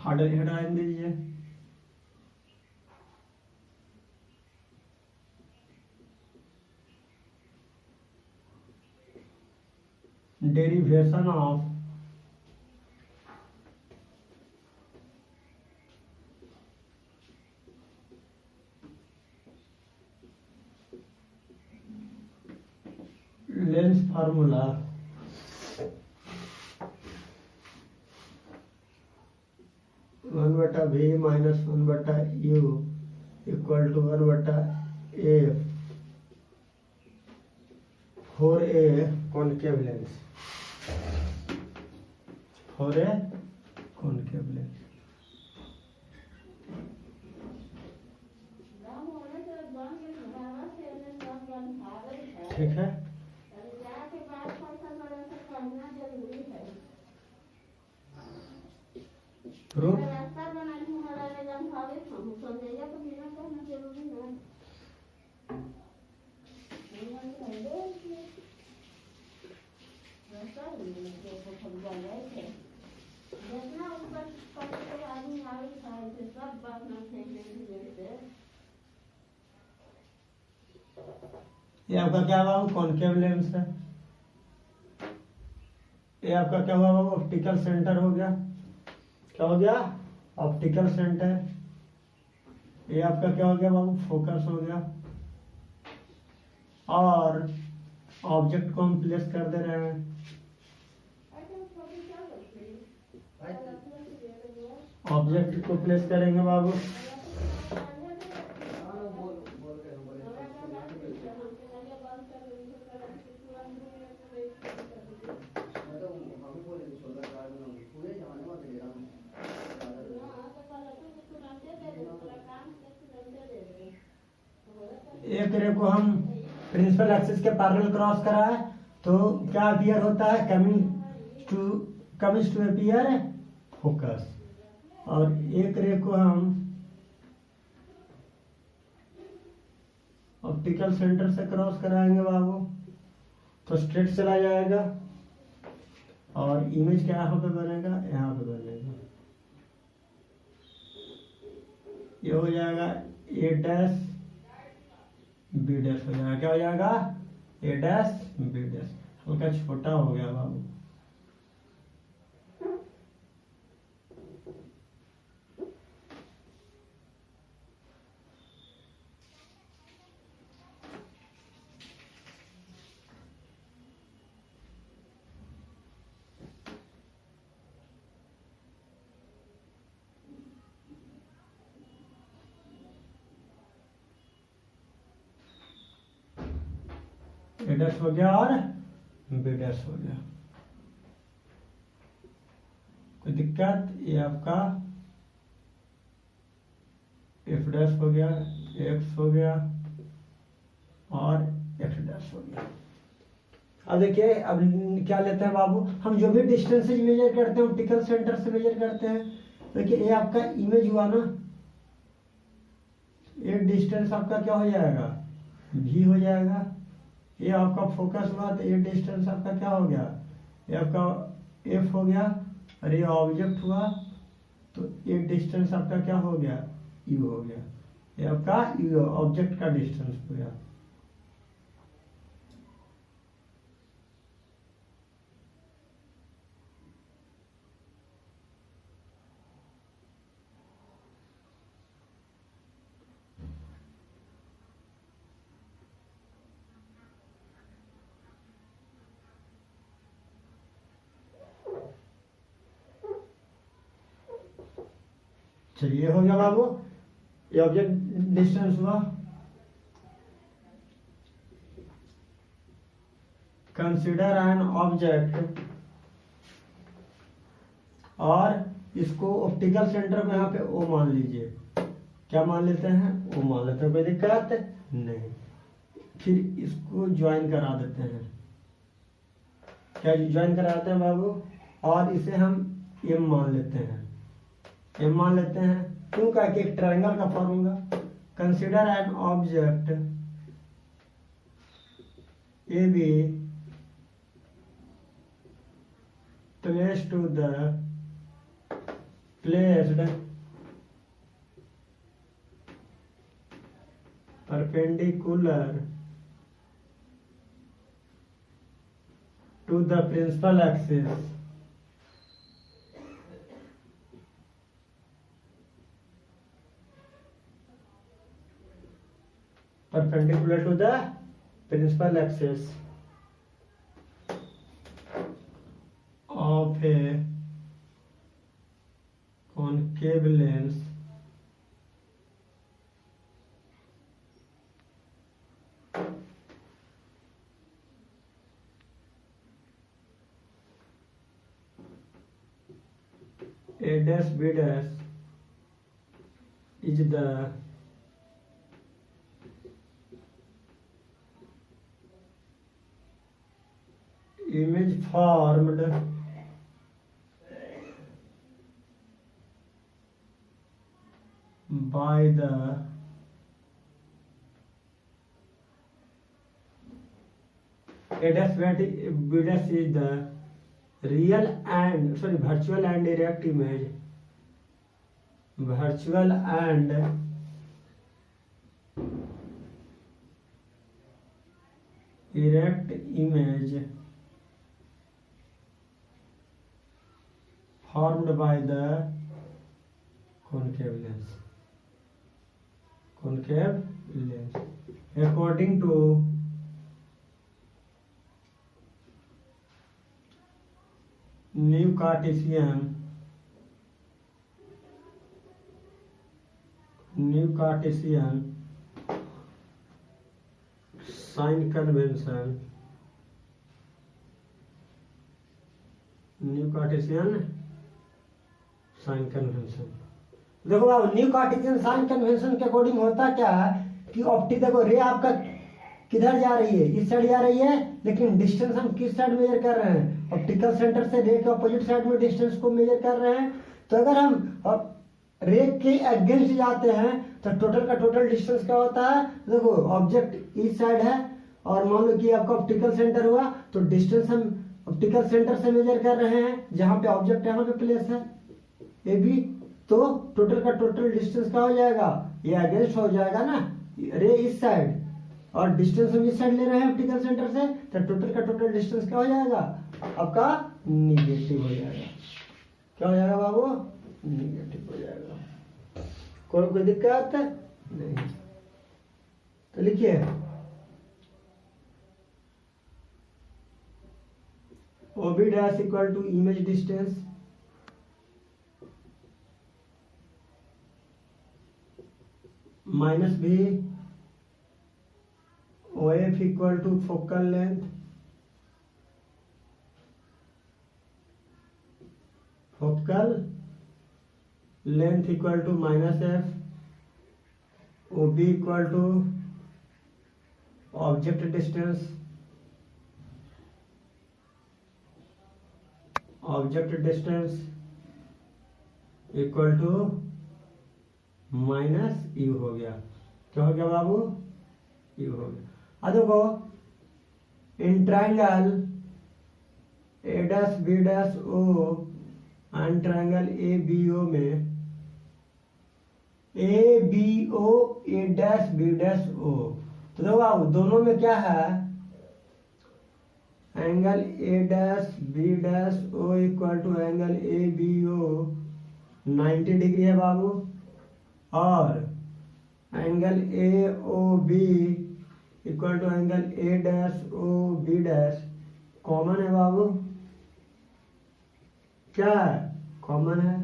हटा दीजिए। Derivation of lens formula one बटा वी माइनस वन बटा यू इक्वल टू वन बटा A for a concave lens, for a concave lens. ठीक है, प्रूफ ये आपका क्या हुआ कॉनकेव लेंस है। ये आपका क्या हुआ बाबू ऑप्टिकल सेंटर हो गया। क्या हो गया ऑप्टिकल सेंटर। ये आपका क्या हो गया बाबू फोकस हो गया। और ऑब्जेक्ट को हम प्लेस कर दे रहे हैं। ऑब्जेक्ट को प्लेस करेंगे बाबू। एक रे को हम प्रिंसिपल एक्सिस के पैरेलल क्रॉस करा है तो क्या अपीयर होता है कमिंग टू अपीयर फोकस। और एक रे को हम ऑप्टिकल सेंटर से क्रॉस कराएंगे बाबू तो स्ट्रेट चला जाएगा और इमेज क्या यहाँ पे बनेगा, यहाँ पे बनेगा। ये हो जाएगा ए डैश बी डैश हो जाएगा। क्या हो जाएगा ए डैश बी डैश। हल्का छोटा हो गया बाबू। ए डैश हो गया और बी डैश हो गया। कोई दिक्कत। ये आपका एफ डैश हो गया, एक्स हो गया और एक्स डैश हो गया। अब देखिए अब क्या लेते हैं बाबू हम जो भी डिस्टेंसेज मेजर करते हैं ऑप्टिकल सेंटर से मेजर करते हैं। देखिए ये आपका इमेज हुआ ना, एक डिस्टेंस आपका क्या हो जाएगा भी हो जाएगा। ये आपका फोकस हुआ तो ये डिस्टेंस आपका क्या हो गया, ये आपका एफ हो गया। और ये ऑब्जेक्ट हुआ तो ये डिस्टेंस आपका क्या हो गया यू हो गया। ये आपका यू ऑब्जेक्ट का डिस्टेंस हो गया। चलिए हो गया बाबू ये ऑब्जेक्ट डिस्टेंस हुआ। कंसीडर एन ऑब्जेक्ट और इसको ऑप्टिकल सेंटर में यहाँ पे ओ मान लीजिए। क्या मान लेते हैं ओ मान लेते हैं, कोई दिक्कत नहीं। फिर इसको ज्वाइन करा देते हैं। क्या ज्वाइन कराते हैं बाबू और इसे हम एम मान लेते हैं। एम मान लेते हैं क्यों का एक ट्रायंगल का formula. Consider an object A B place placed perpendicular to the principal axis perpendicular to the principal axis of a concave lens A dash B dash is the image formed by the A dash B dash is the virtual and erect image. Virtual and erect image formed by the concave lens. Concave lens. According to New Cartesian sign convention. New Cartesian sign convention. देखो बाबू, new Cartesian sign convention के according होता क्या है कि optic, देखो रे आपका किधर जा रही है, इस साइड जा रही है, लेकिन डिस्टेंस हम किस साइड मेजर कर रहे हैं, ऑप्टिकल सेंटर से रे के अपोजिट साइड में डिस्टेंस को मेजर कर रहे हैं। तो अगर हम रे के अगेंस्ट जाते हैं तो टोटल का टोटल डिस्टेंस क्या होता है, देखो ऑब्जेक्ट इस साइड है और मान लो कि आपका ऑप्टिकल सेंटर हुआ, तो डिस्टेंस हम ऑप्टिकल सेंटर से मेजर कर रहे हैं, जहां पे ऑब्जेक्ट यहाँ पे प्लेस है ए बी, तो टोटल का टोटल डिस्टेंस क्या हो जाएगा, ये अगेंस्ट हो जाएगा ना, रे इस साइड और डिस्टेंस हम इस साइड ले रहे हैं ऑप्टिकल सेंटर से, तो टोटल का टोटल डिस्टेंस क्या हो जाएगा आपका, निगेटिव हो जाएगा। क्या हो जाएगा बाबू, निगेटिव हो जाएगा। कोई दिक्कत नहीं। तो लिखिए OB dash equal to image distance minus B, OF equal to focal length, equal to minus F, OB equal to object distance, equal to minus u हो गया। क्या हो गया बाबू, यू हो गया। अब देखो इन triangle A dash B dash O and triangle A B O में A B O A dash B dash O, तो देखो बाबू दोनों में क्या है, angle A dash B dash O equal to angle A B O 90 degree है बाबू, और angle A O B equal to angle A dash O B dash common है बाबू, क्या है कॉमन है।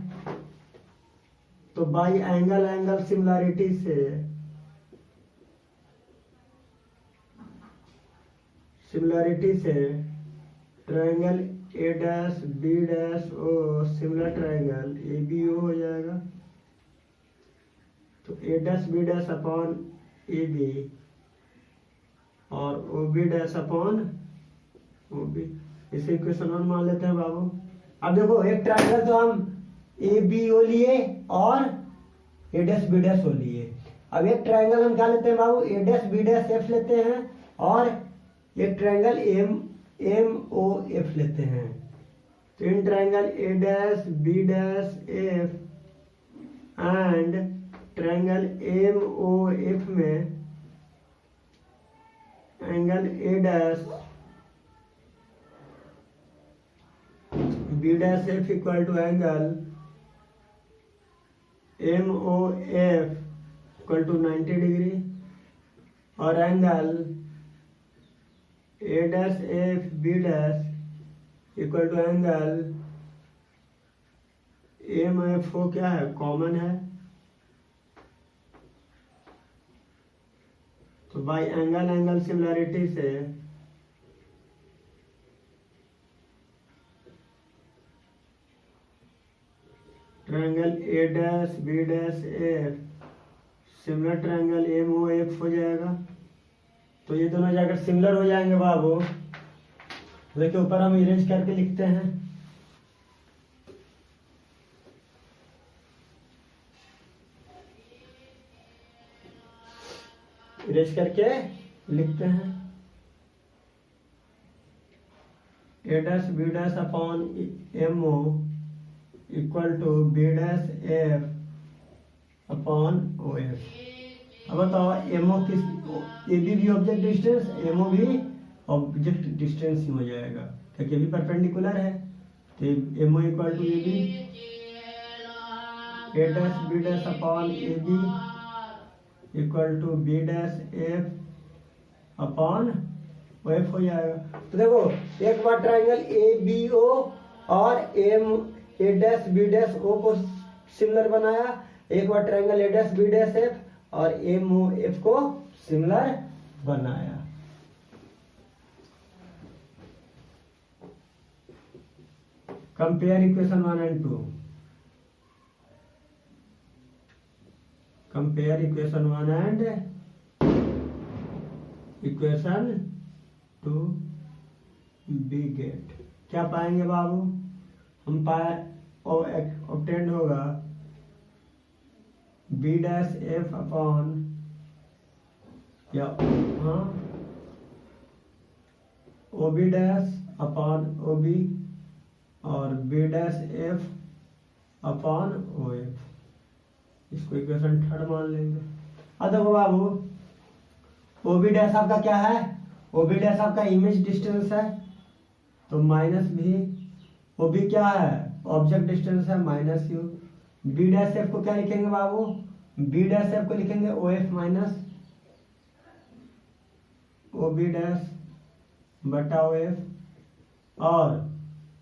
तो बाई एंगल सिमिलरिटी से triangle A dash B dash O similar triangle A B O हो जाएगा। तो A dash B dash upon A B और O B dash upon O B, इसे इक्वेशन वन मान लेते हैं बाबू। अब देखो एक ट्रायंगल तो हम ए बी ओ लिए और ए डैश बी डैश ओ लिए, अब एक ट्रायंगल हम क्या लेते हैं बाबू, A dash B dash F लेते हैं और एक ट्रायंगल एम ओ एफ लेते हैं। तो इन triangle A dash B dash F and triangle M O F में angle A dash B dash F equal to angle M O F equal to 90 degree और angle A dash F B dash equal to angle M F O क्या है, common है। तो by angle angle similarity से triangle A dash B dash F similar triangle M O F हो जाएगा। तो ये दोनों जाकर सिमिलर हो जाएंगे बाबू। देखिए ऊपर हम इरेज करके लिखते हैं। इरेज करके लिखते हैं A dash B dash upon M O equal to B dash F upon O F. अब बताओ एमओ किस, ए बी भी ऑब्जेक्ट डिस्टेंस, एमओ भी ऑब्जेक्ट डिस्टेंस ही हो जाएगा क्योंकि भी परपेंडिकुलर है। तो MO equal to A B A dash B dash upon A B equal to B dash F upon O F हो जाएगा। तो देखो एक बार ट्रायंगल ए बी ओ और M A dash B dash O को सिमिलर बनाया, एक बार triangle A dash B dash F और एम ओ एफ को सिमिलर बनाया। Compare equation 1 and 2। Compare equation 1 and equation 2 we get. क्या पाएंगे बाबू, हम पाए ऑब्टेंड होगा बी डैश एफ अपॉन या O B dash upon O B और B dash F upon O F. इसको इक्वेशन 3 मान लेंगे। अब देखो बाबू ओ बी डैश आपका क्या है, ओ बी डैश आपका इमेज डिस्टेंस है तो माइनस भी, ओ बी क्या है ऑब्जेक्ट डिस्टेंस है minus u. B dash F को क्या लिखेंगे बाबू, बी डैश एफ को लिखेंगे O F minus O B dash बटा ओ एफ और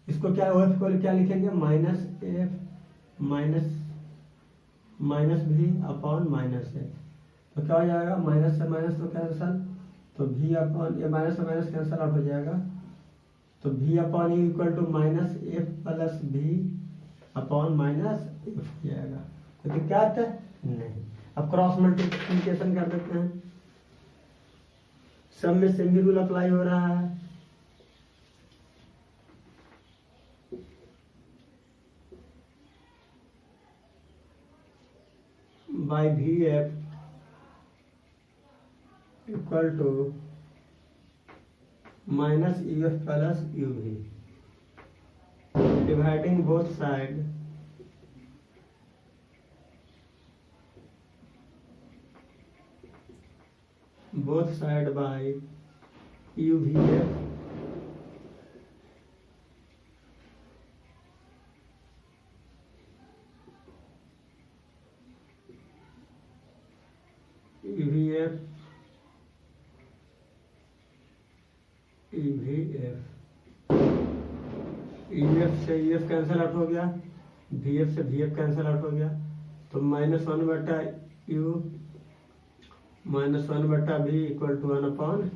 इसको क्या ओ एफ को क्या लिखेंगे माइनस एफ माइनस भी अपॉन माइनस एफ। तो क्या हो जाएगा, माइनस से माइनस तो कैंसल, तो भी अपॉन ये माइनस से माइनस कैंसल आउट हो जाएगा। तो v upon u equal to minus f plus v upon minus f हो जाएगा। तो दिक्कत नहीं। अब क्रॉस मल्टीप्लिकेशन कर देते हैं, सब में सेम ही रूल अप्लाई हो रहा है। By V F equal to minus U F plus U V dividing both side by U V F EVF से ईएफ कैंसिल आउट हो गया, वीएफ से वीएफ कैंसिल आउट हो गया। तो -1 बटा यू -1 बटा V equal to 1 upon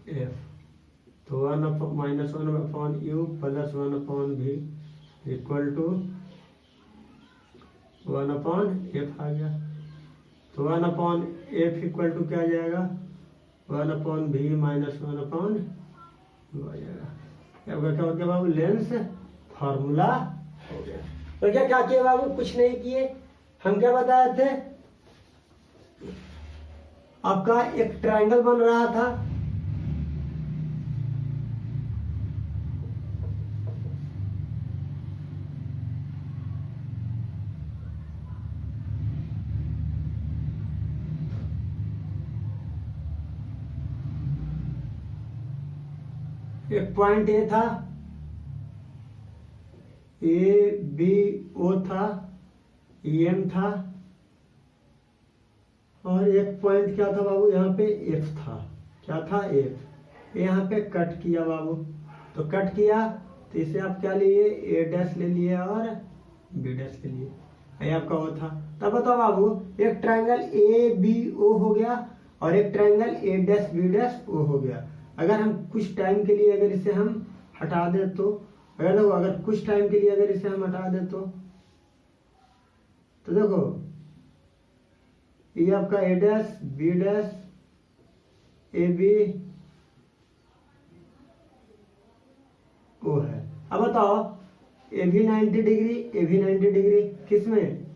F. तो -1 upon U plus 1 upon V equal to 1 upon F आ गया। तो 1 अपॉन एफ इक्वल टू क्या आ जाएगा, 1 upon V minus 1 upon U आ जाएगा। क्या हो गया बाबू, लेंस फार्मूला हो गया। तो क्या किए बाबू, कुछ नहीं किए। हम क्या बताए थे, आपका एक ट्रायंगल बन रहा था, एक पॉइंट ए था, ए बी ओ था, एम था, और एक पॉइंट क्या था बाबू यहाँ पे एफ था। क्या था? एफ। यहाँ पे कट किया बाबू, तो कट किया तो इसे आप क्या लिए? ए डैश ले लिए और बी डैश ले लिए। ये आपका ओ था। तब बताओ बाबू, एक ट्रायंगल ए बी ओ हो गया और एक triangle A dash B dash O हो गया। अगर हम कुछ टाइम के लिए अगर इसे हम हटा दे तो, अगर कुछ टाइम के लिए अगर इसे हम हटा दे तो देखो ये आपका A dash B dash A B O है। अब बताओ ए भी 90 डिग्री, ए भी 90 डिग्री किसमें?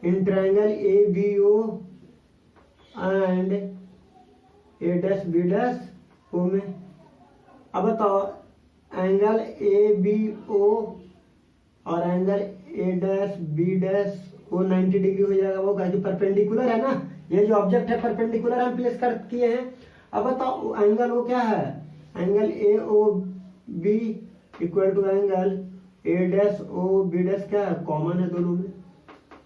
In triangle A B O and A dash B dash O में। अब बताओ एंगल ए बी ओ और angle A dash B dash O 90 degree हो जाएगा। वो क्या परपेंडिकुलर है ना, ये जो ऑब्जेक्ट है परपेंडिकुलर हम प्लेस कर किए हैं। अब बताओ एंगल वो क्या है? Angle A O B equal to angle A dash O B dash क्या है? कॉमन है दोनों में।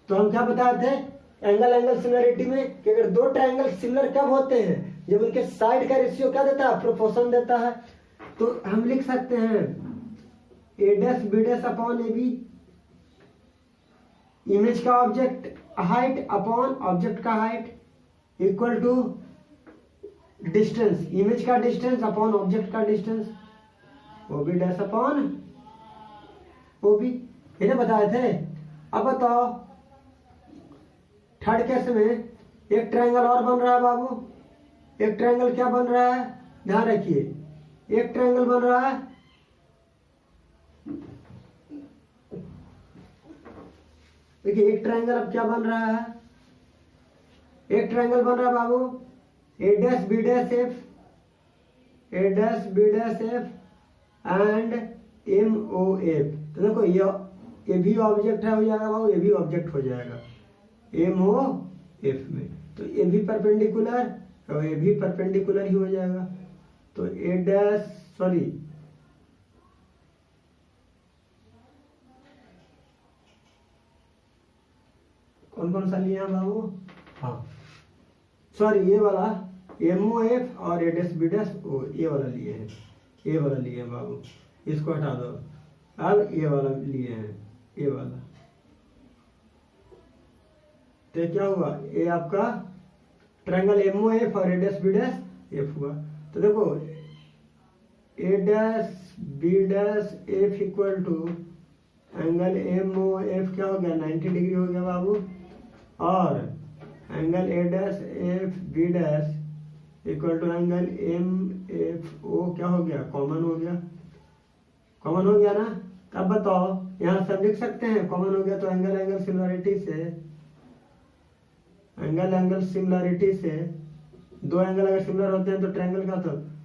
तो हम क्या बताए थे एंगल एंगल सिमिलरिटी में कि अगर दो ट्रायंगल सिमिलर कब होते हैं? जब उनके साइड का रेशियो क्या देता है? प्रोपोर्शन देता है। तो हम लिख सकते हैं A dash B dash upon A B, image का ऑब्जेक्ट हाइट अपॉन ऑब्जेक्ट का height equal to distance, image का डिस्टेंस अपॉन ऑब्जेक्ट का distance, O B dash upon O B. इन्हें बताए थे। अब बताओ थर्ड केस में एक ट्रायंगल और बन रहा है बाबू। एक ट्रायंगल क्या बन रहा है? ध्यान रखिए, एक ट्रायंगल बन रहा है, देखिए एक ट्रायंगल अब क्या बन रहा है? एक ट्रायंगल बन रहा है बाबू A dash B dash F, A dash B dash F and M O F. तो देखो ये भी ऑब्जेक्ट है हो जाएगा बाबू, ये भी ऑब्जेक्ट हो जाएगा एम ओ एफ में। तो ये भी परपेंडिकुलर और ये भी परपेंडिकुलर ही हो जाएगा। तो ए डैश सॉरी कौन कौन सा लिए हैं बाबू? हाँ सॉरी ये वाला एम ओ एफ और ए डैश बी डैश ओ, ये वाला लिए हैं, ये वाला लिए हैं बाबू, इसको हटा दो। अब ये वाला लिए हैं, ये वाला। तो क्या हुआ? ये आपका ट्रायंगल एम ओ एफ और A dash B dash F हुआ। तो देखो A dash B dash F equal to angle M O F क्या हो गया? 90 डिग्री हो गया बाबू। और angle A dash F B dash equal to angle M F O क्या हो गया? कॉमन हो गया। कॉमन हो गया ना? अब बताओ यहाँ सब लिख सकते हैं, कॉमन हो गया। तो एंगल एंगल सिमिलरिटी से, एंगल एंगल सिमिलरिटी से दो एंगल अगर सिमिलर होते हैं तो ट्रायंगल का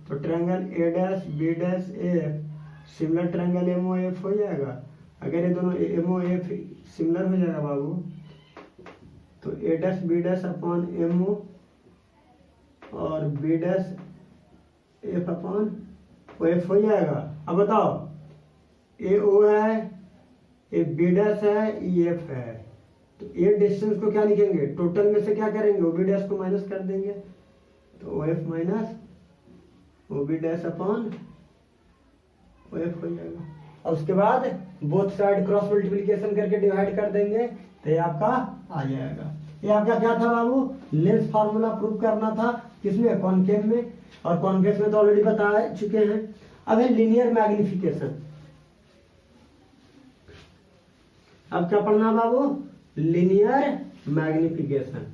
तो triangle A dash B dash F similar triangle M O F हो जाएगा। अगर ये दोनों एम ओ एफ सिमिलर हो जाएगा बाबू तो A dash B dash upon M O और B dash F upon O F हो जाएगा। अब बताओ ए ओ है, ए बी डैश है, ई एफ है। तो ये डिस्टेंस को क्या लिखेंगे? टोटल में से क्या करेंगे? ओ बी डैश को माइनस कर देंगे। तो O F minus O B dash upon O F हो जाएगा। और उसके बाद बोथ साइड क्रॉस मल्टीप्लिकेशन करके डिवाइड कर देंगे तो ये आपका आ जाएगा। ये आपका क्या था बाबू? लेंस फार्मूला प्रूव करना था। किसमें? कॉनकेव में। और कॉन्वेक्स में तो ऑलरेडी बता चुके हैं। अब है लीनियर मैग्निफिकेशन। अब क्या पढ़ना बाबू? Linear magnification.